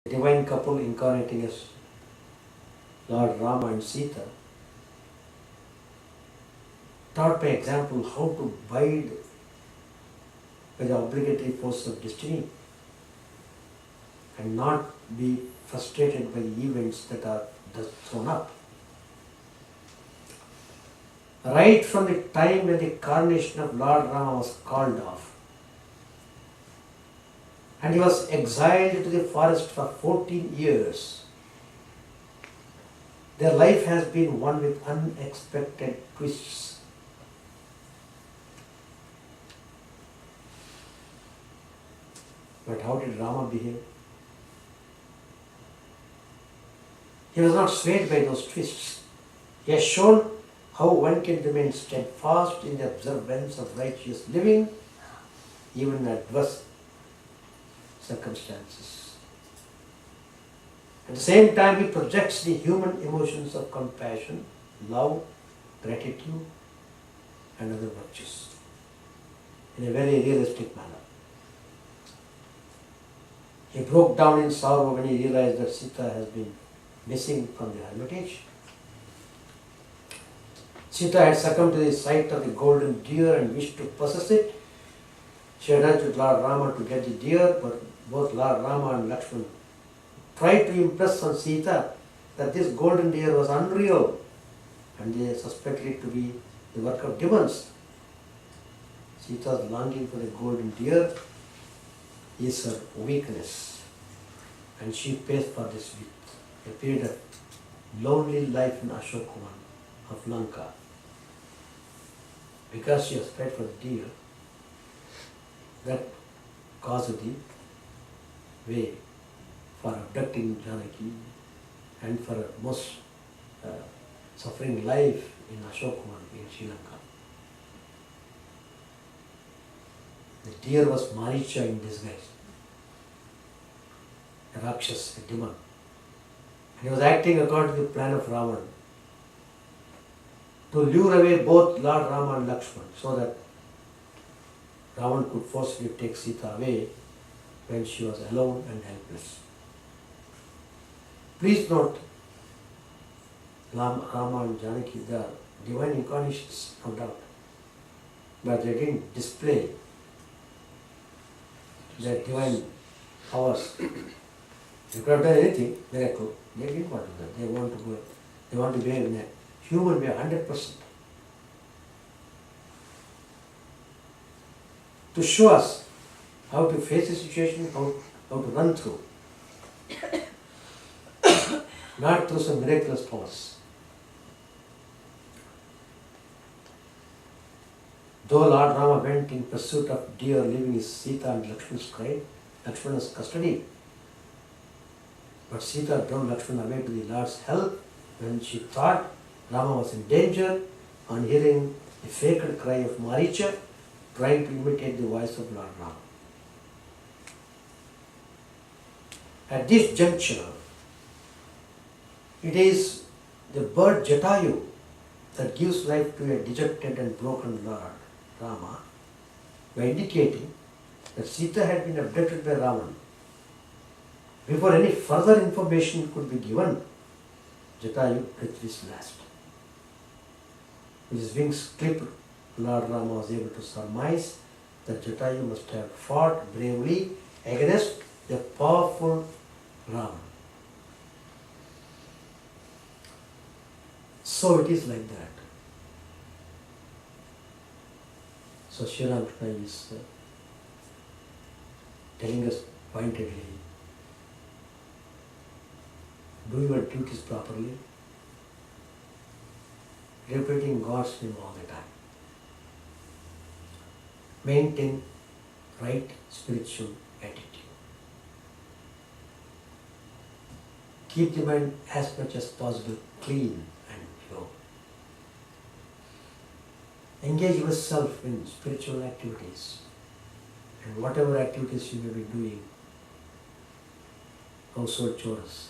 The divine couple incarnating as Lord Rama and Sita taught by example how to abide by the obligatory force of destiny and not be frustrated by the events that are thus thrown up. Right from the time when the coronation of Lord Rama was called off, and he was exiled to the forest for 14 years, their life has been one with unexpected twists. But how did Rama behave? He was not swayed by those twists. He has shown how one can remain steadfast in the observance of righteous living, even in adverse circumstances. At the same time, he projects the human emotions of compassion, love, gratitude, and other virtues in a very realistic manner. He broke down in sorrow when he realized that Sita has been missing from the hermitage. Sita had succumbed to the sight of the golden deer and wished to possess it. She had urged Lord Rama to get the deer, but both Lord Rama and Lakshmana tried to impress on Sita that this golden deer was unreal and they suspected it to be the work of demons. Sita's longing for the golden deer is her weakness, and she pays for this with a period of lonely life in Ashokuman of Lanka. Because she has prayed for the deer, that caused the way for abducting Janaki and for a most suffering life in Ashokuman in Sri Lanka. The deer was Maricha in disguise, a Rakshas, a demon. And he was acting according to the plan of Ravan to lure away both Lord Rama and Lakshman so that Ravan could forcibly take Sita away when she was alone and helpless. Please note, Rama and Janaki, they are divine incarnations, no doubt, but they didn't display their divine powers. They could have done anything, miracle. They didn't want to do that. They want to behave in a human way, 100%. To show us how to face a situation, how to run through. Not through some miraculous powers. Though Lord Rama went in pursuit of deer, leaving his Sita and Lakshmana's custody, but Sita drove Lakshmana away to the Lord's help when she thought Rama was in danger on hearing the faked cry of Maricha, trying to imitate the voice of Lord Rama. At this juncture, it is the bird Jatayu that gives life to a dejected and broken Lord Rama by indicating that Sita had been abducted by Ravan. Before any further information could be given, Jatayu breathed his last. With his wings clipped, Lord Rama was able to surmise that Jatayu must have fought bravely against the powerful Ravan. So it is like that. So Sri Ramakrishna is telling us pointedly, do your duties properly, repeating God's name all the time. Maintain right spiritual attitude. Keep the mind as much as possible clean and pure. Engage yourself in spiritual activities, and whatever activities you may be doing, household chores,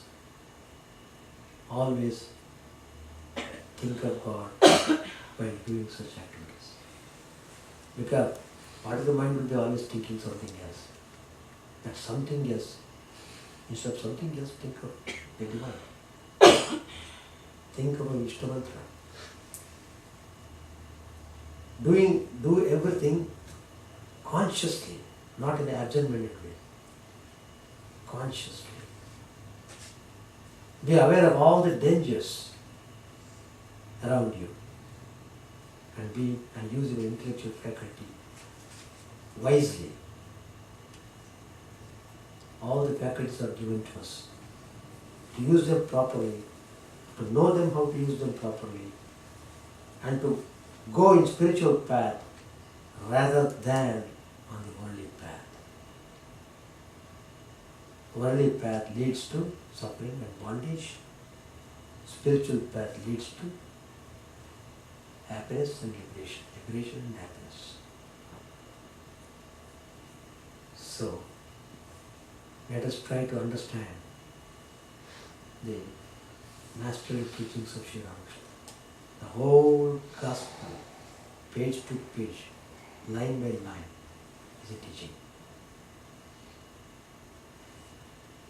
always think of God while doing such activities. Because part of the mind will be always thinking something else. That something else Instead of something else, think of the divine. Think about Vishnu mantra. Do everything consciously, not in an absent-minded way. Consciously. Be aware of all the dangers around you and use your intellectual faculty wisely. All the faculties are given to us. To use them properly, to know them how to use them properly, and to go in spiritual path rather than on the worldly path. Worldly path leads to suffering and bondage. Spiritual path leads to happiness and liberation. Liberation and happiness. So, let us try to understand the masterly teachings of Sri Ramakrishna. The whole gospel, page to page, line by line, is a teaching.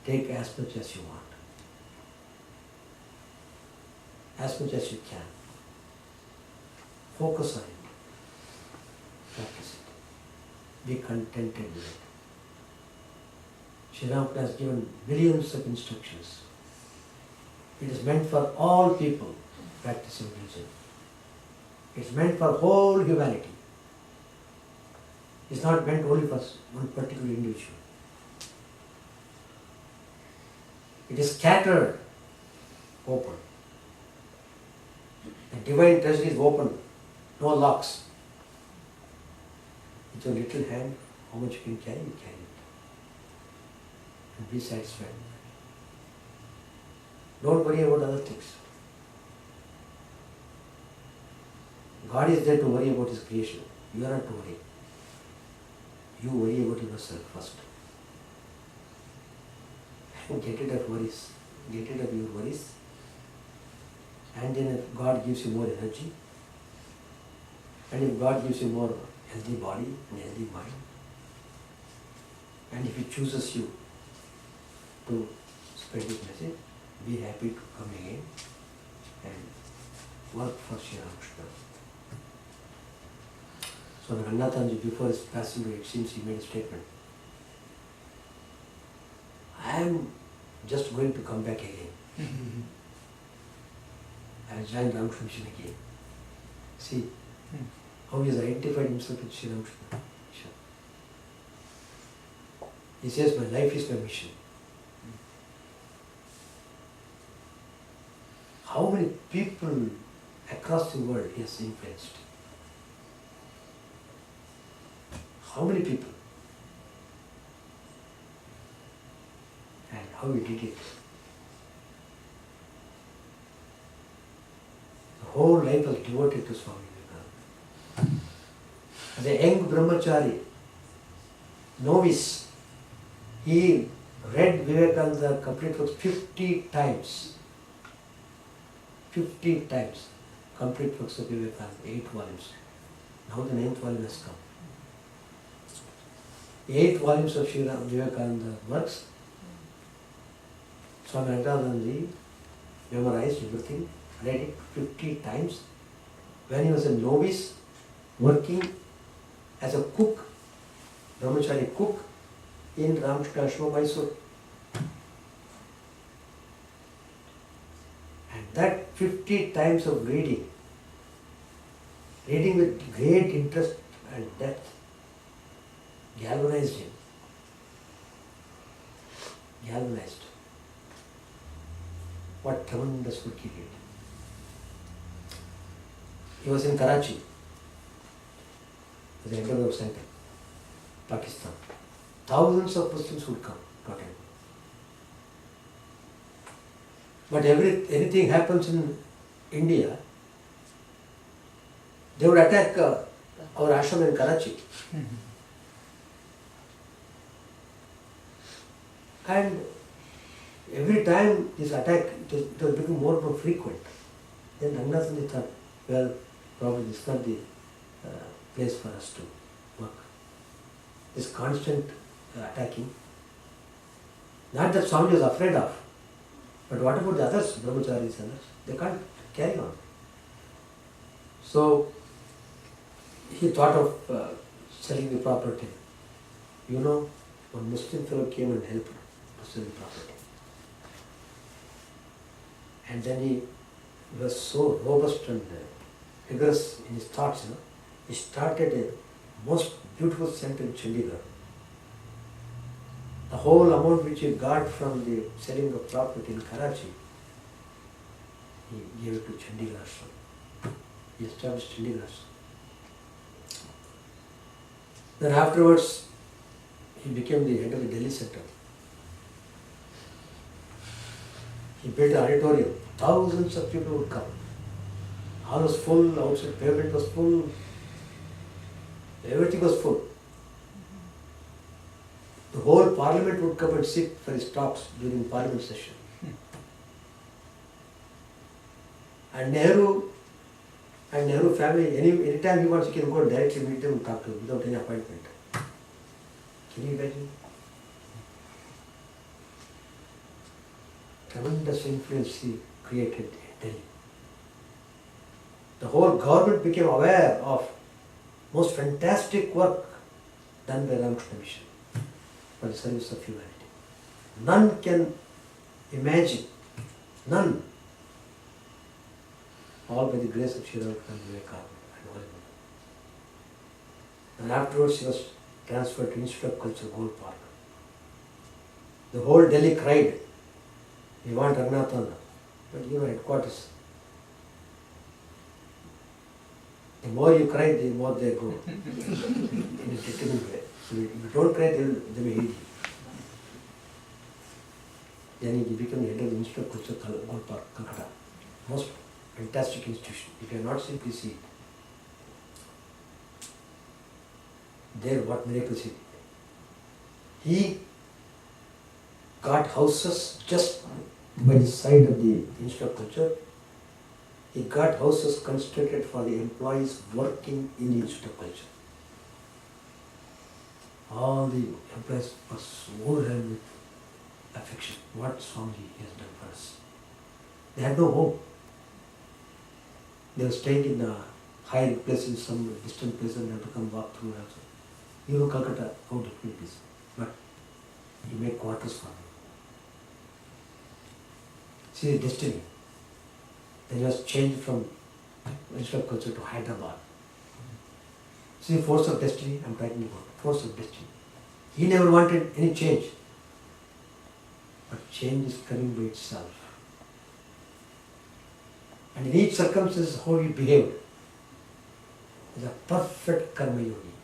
Take as much as you want, as much as you can. Focus on it, practice it, be contented with it. Sri Ramakrishna has given millions of instructions. It is meant for all people practicing religion. It's meant for whole humanity. It's not meant only for one particular individual. It is scattered, open. The divine treasure is open, no locks. With your little hand, how much you can carry, you carry it. And be satisfied. Don't worry about other things. God is there to worry about His creation. You are not to worry. You worry about yourself first. Get rid of worries. Get rid of your worries. And then if God gives you more energy, and if God gives you more healthy body and healthy mind, and if He chooses you to spread His message, be happy to come again and work for Sri Ramakrishna. So Rangathanji, before his passing away, it seems he made a statement. I am just going to come back again. I will join Ramakrishna mission again. See how he has identified himself with Sri Ramakrishna. He says, my life is my mission. How many people across the world he has influenced? How many people? And how he did it? The whole life was devoted to Swami Vivekananda. As a young brahmachari, novice, he read Vivekananda complete books 50 times. 50 times. Complete books of Vivekananda, 8 volumes. Now the 9th volume has come. 8 volumes of Sri Vivekananda works. Swami Rangathanji memorized everything, read it 50 times. When he was a novice, working as a cook, brahmachari cook, in Ramakrishna Ashram, Mysore. And that 50 times of reading with great interest and depth, galvanized him. Galvanized. What tremendous work he did. He was in Karachi, the head of center, Pakistan. Thousands of Muslims would come to attend. But anything happens in India, they would attack our ashram in Karachi. And every time this attack, it was becoming more and more frequent. Then Rangathanji thought, well, probably this is not the place for us to work. This constant attacking, Not that Swami was afraid of, but what about the others, brahmacharis and others? They can't carry on. So he thought of selling the property. One Muslim fellow came and helped to sell the property. And then he was so robust and vigorous in his thoughts. He started a most beautiful center in Chandigarh. The whole amount which he got from the selling of property in Karachi, he gave it to Chandigarh Ashram. He established Chandigarh Ashram. Then afterwards, he became the head of the Delhi Center. He built an auditorium. Thousands of people would come. Hall was full, outside pavement was full. Everything was full. The whole parliament would come and sit for his talks during parliament session. And Nehru family, anytime he wants, he can go directly meet them and talk to them without any appointment. Can you imagine? Tremendous influence he created in Delhi. The whole government became aware of most fantastic work done by Ramakrishna Mission for the service of humanity. None can imagine, none, all by the grace of Chidananda and Vivekananda and Holy Mother. And afterwards he was transferred to Institute of Culture, Gold Park. The whole Delhi cried, we want Ranganathan. But headquarters. The more you cry, the more they go. In a determined way. So if you don't cry, they will hate you. Then he became the head of the Institute of Culture, Gold Park, Calcutta. Most fantastic institution. If you have not seen, please see it. There, what miracles he did. He got houses just by the side of the Institute of Culture. He got houses constructed for the employees working in the Institute of Culture. All the employees were so overwhelmed with affection. What Swami has done for us. They had no home. They were staying in a high place in some distant place and they had to come walk through also. Calcutta, how difficult it is. But he made quarters for them. See the destiny. Then he was changed from Institute of Culture to Hyderabad. See the force of destiny I'm talking about. Force of destiny. He never wanted any change. But change is coming by itself. And in each circumstance, how he behaved is a perfect karma yogi.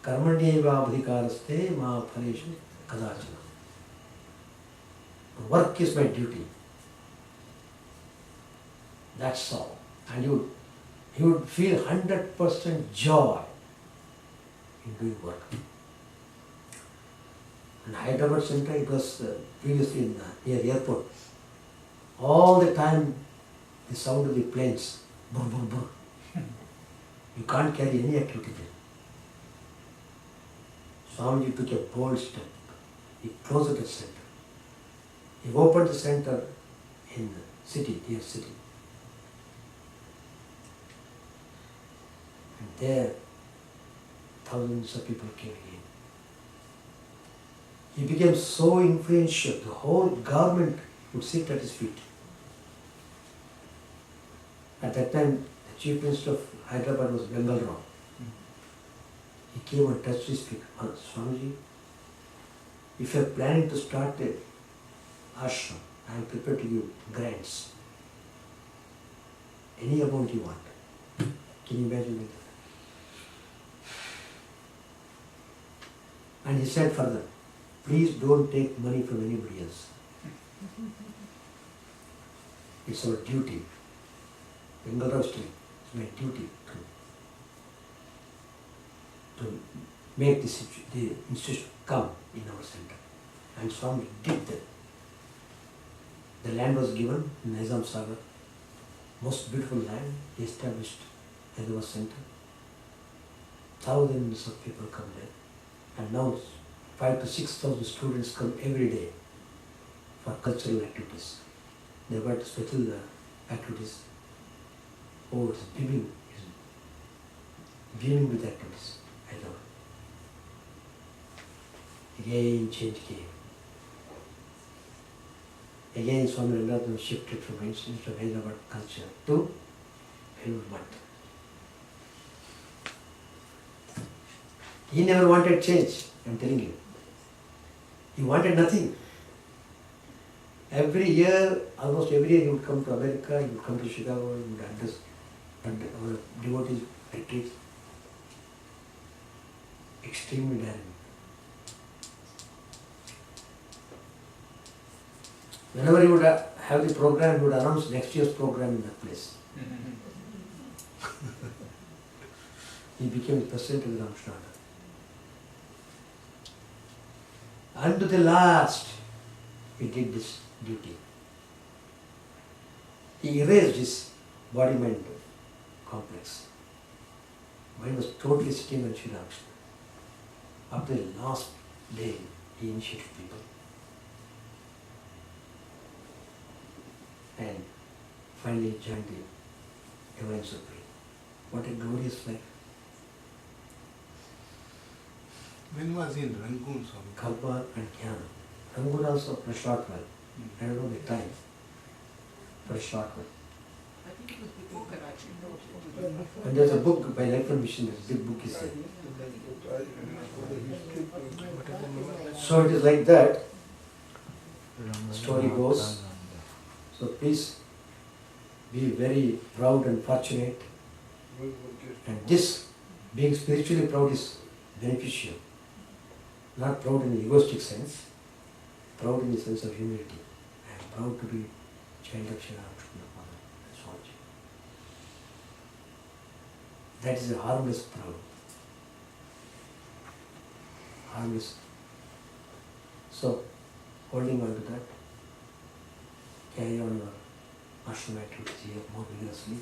Karmanyeva adhikaraste ma phaleshu kadachana. Work is my duty. That's all. And you would feel 100% joy in doing work. And Hyderabad Center, it was previously near airport. All the time, the sound of the planes, burr, burr, burr. You can't carry any activity there. Swamiji took a bold step. He closed the center. He opened the center in the city, near city. And there, thousands of people came in. He became so influential, the whole government would sit at his feet. At that time, the Chief Minister of Hyderabad was Bengal Rao. He came and touched his feet. Swamiji, if you are planning to start a ashram, I am prepared to give grants. Any amount you want. Can you imagine it? And he said further, please don't take money from anybody else. It's our duty. Bengal Rao still, it's my duty to make the institution come in our center. And Swami did that. The land was given in Nizam Sagar, most beautiful land. He established Hyderabad Center. Thousands of people come there. And now 5,000 to 6,000 students come every day for cultural activities. They've got special activities. Oh, it's beaming with activities. I know. Again, change came. Again, Swami Lemont shifted from Hyderabad culture to Lemont. He never wanted change, I'm telling you. He wanted nothing. Every year, almost every year, he would come to America, he would come to Chicago, he would address devotees retreats. Extremely daring. Whenever he would have the program, he would announce next year's program in that place. He became the president of the Ramakrishna. And to the last, he did this duty. He erased his body-mind complex. Mind was totally sitting on Sri Ramakrishna. Up to the last day, he initiated people. And finally joined the Divine Supreme. What a glorious life. When was he in Rangoon, Swami? Kalpa and Jnana. Rangoon also for a short while. I don't know the time. For a short while. I think it was before Karachi. And there's a book by Lemont Mission, this big book is there. So it is like that. The story goes. So please be very proud and fortunate. And this, being spiritually proud is beneficial. Not proud in the egoistic sense, proud in the sense of humility. I am proud to be child of Sri Ramakrishna and Swami. That is a harmless proud. Harmless. So, holding on to that, carry on your ashram activities here more vigorously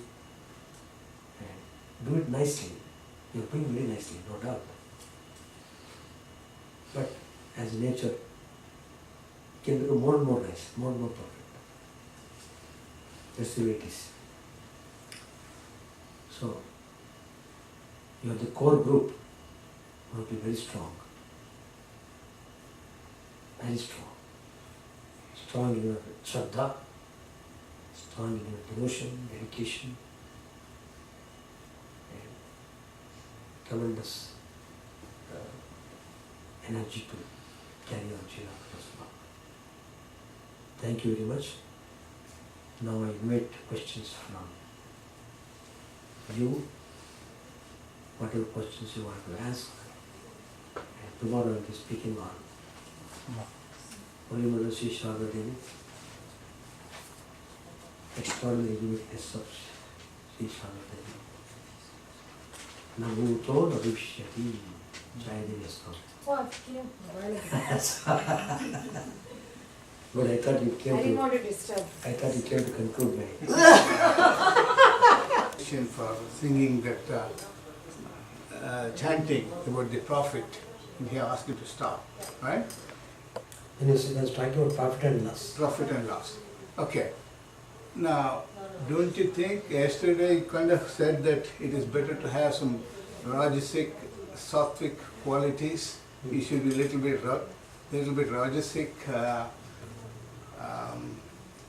and do it nicely. You are doing very nicely, no doubt. But as nature, it can become more and more nice, more and more perfect. That's the way it is. So, you have the core group will be very strong. Very strong. Strong in your shraddha, strong in your devotion, dedication, and tremendous energy to carry on Sri Ramakrishna. Thank you very much. Now I invite questions from you, whatever questions you want to ask. And tomorrow I will be speaking on Holy Mother Sri Sharda Devi, extraordinary uniqueness of Sri Sharda Devi. Namuto Navishyati Jayadevi Astam. But I thought you came I didn't to, want to disturb. I thought you came to conclude my For singing that chanting about the Prophet, and he asked you to stop, right? And I was talking about profit and loss. Profit and loss. Okay. Now, don't you think yesterday you kind of said that it is better to have some rajasic, sattvic qualities? You should be little bit rajasic,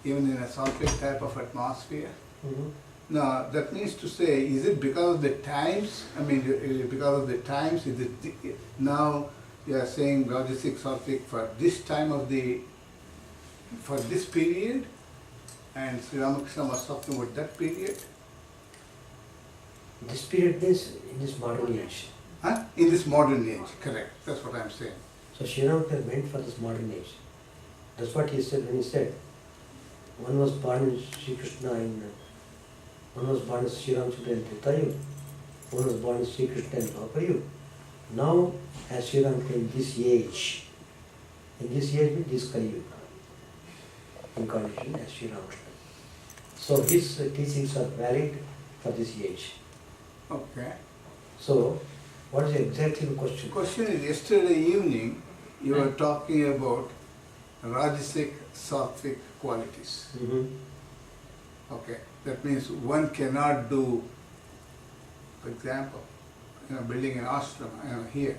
even in a sattvic type of atmosphere. Mm-hmm. Now, that means to say, is it because of the times? I mean, because of the times, is it now you are saying rajasic, sattvic for this time of the, for this period, and Sri Ramakrishna was talking about that period? This period means in this modern age. Huh? In this modern age, correct. That's what I'm saying. So Sri Ramakrishna meant for this modern age. That's what he said when he said, one was born in Sri Krishna one was born in Sri Ramachandra in Tretayu, one was born in Sri Krishna in Dwapara. Now, as Sri Ramakrishna in this age means this Kali Yuga, incarnation as Sri Ramakrishna. So his teachings are valid for this age. Okay. So, what is exactly the question? The question is, yesterday evening, you are talking about Rajasic, Sattvic qualities. Okay, that means one cannot do, for example, building an ashrama here.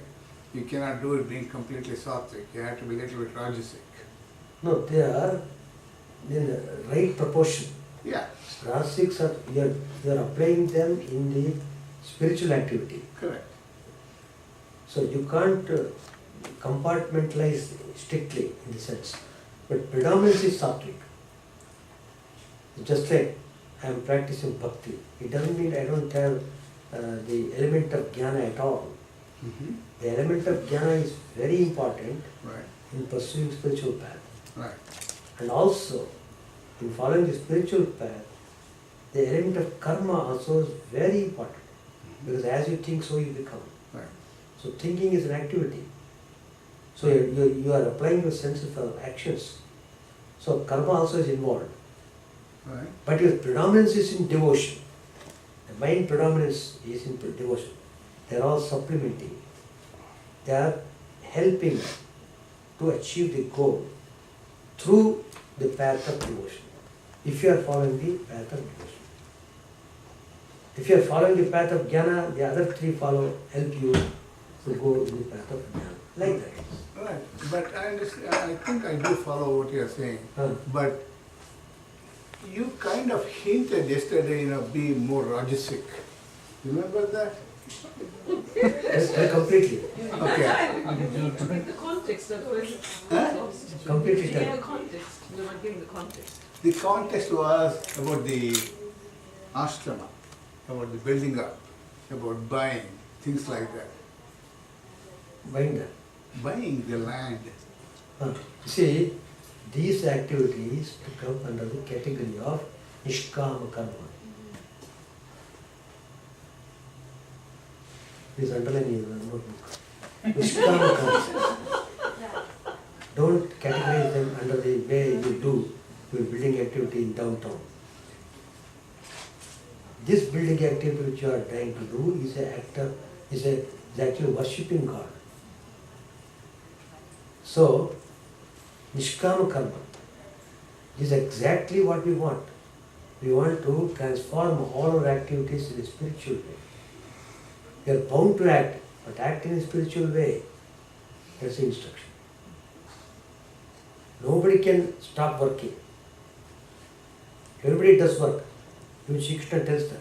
You cannot do it being completely Sattvic. You have to be a little bit Rajasic. No, they are in the right proportion. Yeah, Rasics are, you are applying them in the spiritual activity. correct. So you can't compartmentalize strictly in the sense. But predominance is sattvic. Just like I am practicing bhakti. It doesn't mean I don't have the element of jnana at all. The element of jnana is very important Right, in pursuing spiritual path. right. And also, in following the spiritual path, the element of karma also is very important. Because as you think, so you become. Right. So thinking is an activity. So you are applying your senses of actions. So karma also is involved. Right. But your predominance is in devotion. The mind predominance is in devotion. They are all supplementing. They are helping to achieve the goal through the path of devotion. If you are following the path of devotion. If you are following the path of jnana, the other three help you to go in the path of jnana. Like that. Right, but I understand, I think I do follow what you are saying. But you kind of hinted yesterday, be more Rajasic. Remember that? Yes, completely. Okay. The context of it. Huh? Completely Give the done. context. You're not giving the context. The context was about the ashrama, about the building up, about buying, things like that. Mind that. Buying the land. See, these activities to come under the category of nishkama karma. Please underline in your notebook. Nishkama karma. Don't categorize them under the way you do your building activity in downtown. This building activity which you are trying to do is actually worshipping God. So, Nishkama karma is exactly what we want. We want to transform all our activities in a spiritual way. We are bound to act, but act in a spiritual way. That's the instruction. Nobody can stop working. Everybody does work. Even Shri Krishna tells that.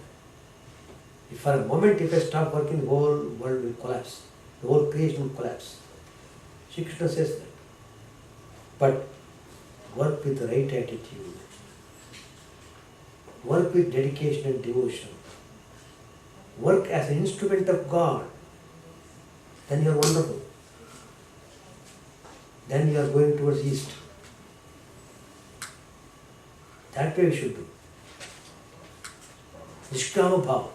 If for a moment if I stop working, the whole world will collapse. The whole creation will collapse. Shri Krishna says that. But work with the right attitude. Work with dedication and devotion. Work as an instrument of God. Then you are wonderful. Then you are going towards east. That way we should do. Nishkama bhava.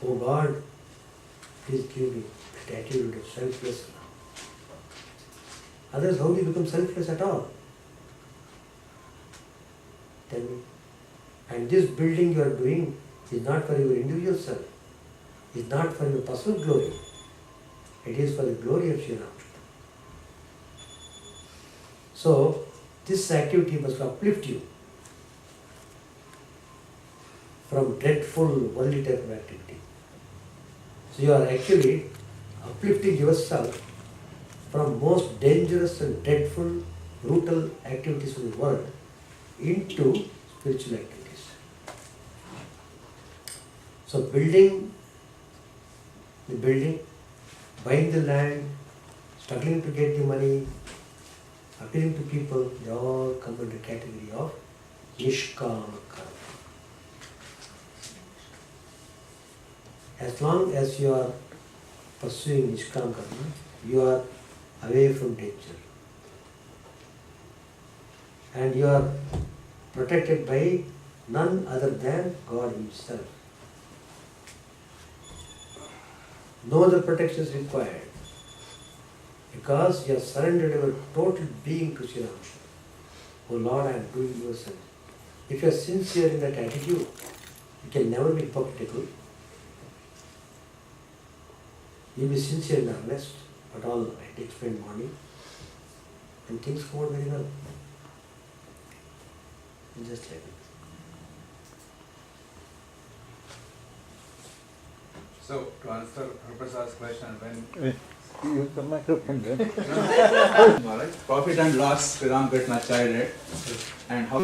Oh God, please give me that attitude of selfless love. Otherwise, how do you become selfless at all? Tell me. And this building you are doing is not for your individual self. It's not for your personal glory. It is for the glory of Sri Ramakrishna. So, this activity must uplift you from dreadful worldly type of activity. So you are actually uplifting yourself from most dangerous and dreadful, brutal activities of the world into spiritual activities. So building the building, buying the land, struggling to get the money, appealing to people, they all come under the category of nishkama karma. As long as you are pursuing nishkama karma, you are away from danger. And you are protected by none other than God Himself. No other protection is required. Because you have surrendered your total being to Sri Ramakrishna. Oh Lord, I am doing your service. If you are sincere in that attitude, you can never be hypocritical. You will be sincere and earnest, but all I explained morning. and things come out very well. Just like it. So, to answer Prasad's question, when Use the microphone then. Alright, profit and loss Ramakrishna chided, and how